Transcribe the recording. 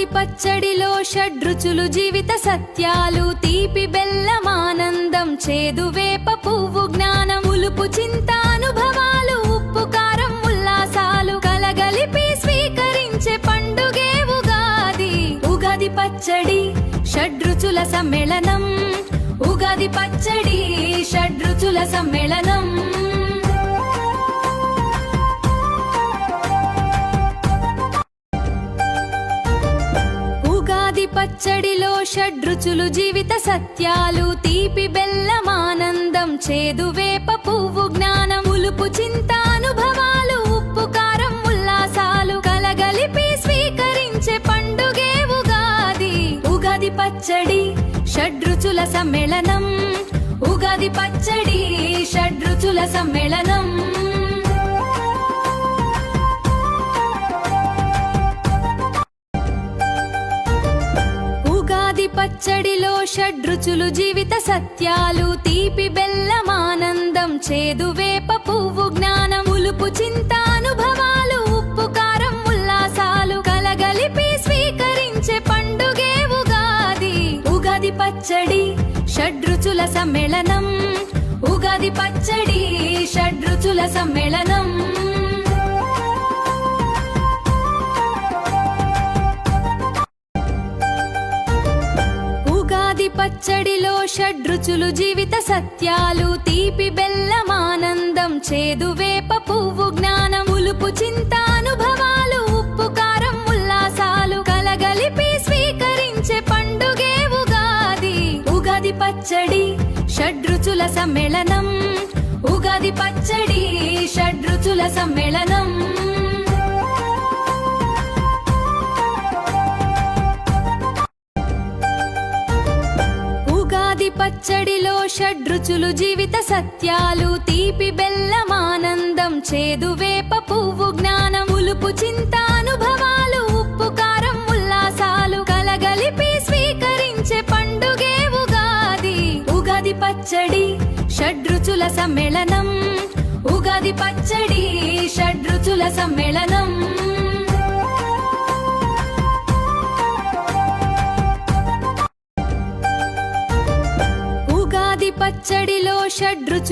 ఉగాది పచ్చడిలో షడ్రుచులు జీవిత సత్యాలు తీపి బెల్లమానందం చేదు వేప పువ్వు జ్ఞానం ఉలుపు చింత అనుభవాలు ఉప్పు కారం ఉల్లాసాలు కలగలిపి స్వీకరించే పండుగే ఉగాది. ఉగాది పచ్చడి షడ్రుచుల సమ్మేళనం, ఉగాది పచ్చడి షడ్రుచుల సమ్మేళనం. ఉగాది పచ్చడిలో షడ్రుచులు జీవిత సత్యాలు తీపి బెల్లమానందం చేదు వేప పువ్వు జ్ఞానం ఉలుపు చింత అనుభవాలు ఉప్పు కారం ఉల్లాసాలు కలగలిపి స్వీకరించే పండుగే ఉగాది. ఉగాది పచ్చడి షడ్రుచుల సమ్మేళనం, ఉగాది పచ్చడి షడ్రుచుల సమ్మేళనం. ఉగాది పచ్చడిలో షడ్రుచులు జీవిత సత్యాలు తీపి బెల్లమానందం చేదు వేప పువ్వు జ్ఞానం ఉలుపు చింత అనుభవాలు ఉప్పు కారం ఉల్లాసాలు కలగలిపి స్వీకరించే పండుగే ఉగాది. ఉగాది పచ్చడి షడ్రుచుల సమ్మేళనం, ఉగాది పచ్చడి షడ్రుచుల సమ్మేళనం. ఉగాది పచ్చడిలో షడ్రుచులు జీవిత సత్యాలు తీపి బెల్లమానందం చేదు వేప పువ్వు జ్ఞానం ఉలుపు చింత అనుభవాలు ఉప్పు కారం ఉల్లాసాలు కలగలిపి స్వీకరించే పండుగే ఉగాది. ఉగాది పచ్చడి షడ్రుచుల సమ్మేళనం, ఉగాది పచ్చడి షడ్రుచుల సమ్మేళనం. ఉగాది పచ్చడిలో షడ్రుచులు జీవిత సత్యాలు తీపి బెల్లమానందం చేదు వేప పువ్వు జ్ఞానం ఉలుపు చింత అనుభవాలు ఉప్పు కారం ఉల్లాసాలు కలగలిపి స్వీకరించే పండుగే ఉగాది. ఉగాది పచ్చడి షడ్రుచుల సమ్మేళనం, ఉగాది పచ్చడి షడ్రుచుల సమ్మేళనం. ఉగాది పచ్చడిలో షడ్రుచులు